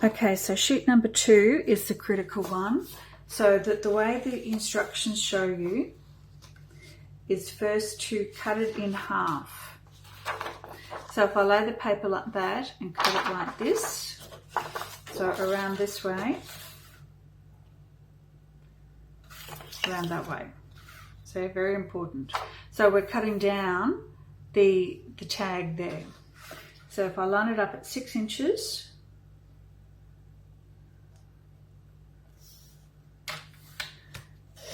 Okay, so sheet number 2 is the critical one. So that the way the instructions show you is first to cut it in half. So if I lay the paper like that and cut it like this, so around this way, around that way. So very important. So we're cutting down the tag there. So if I line it up at 6 inches,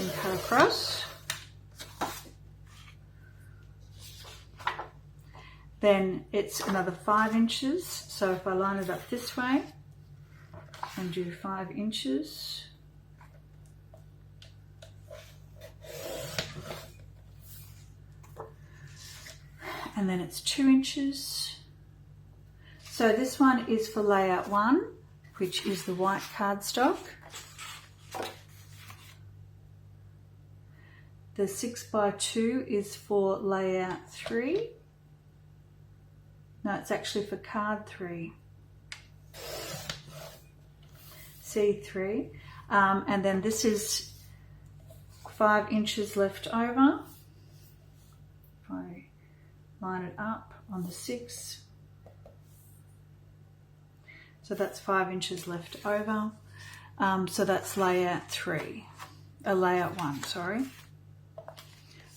and cut across, then it's another 5 inches. So if I line it up this way and do 5 inches, and then it's 2 inches. So this one is for layout 1, which is the white cardstock. The 6x2 is for layout 3. No, it's actually for card 3. C3. And then this is 5 inches left over. If I line it up on the 6. So that's 5 inches left over. So that's layout 3. Layout 1, sorry.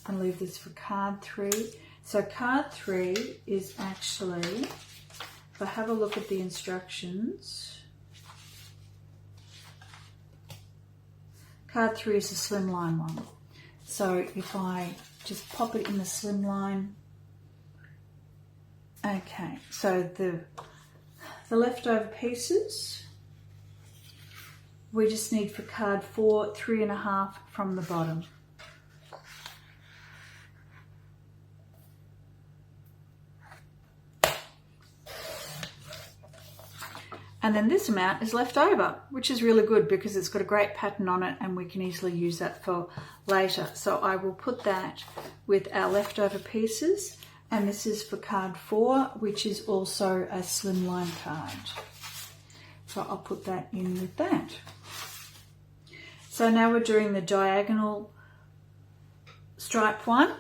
And leave this for card 3. So card 3 is actually, if I have a look at the instructions, card 3 is a slimline one. So if I just pop it in the slimline, okay, so the leftover pieces, we just need for card 4, 3.5 from the bottom. And then this amount is left over, which is really good because it's got a great pattern on it and we can easily use that for later. So I will put that with our leftover pieces, and this is for card 4, which is also a slimline card. So I'll put that in with that. So now we're doing the diagonal stripe one.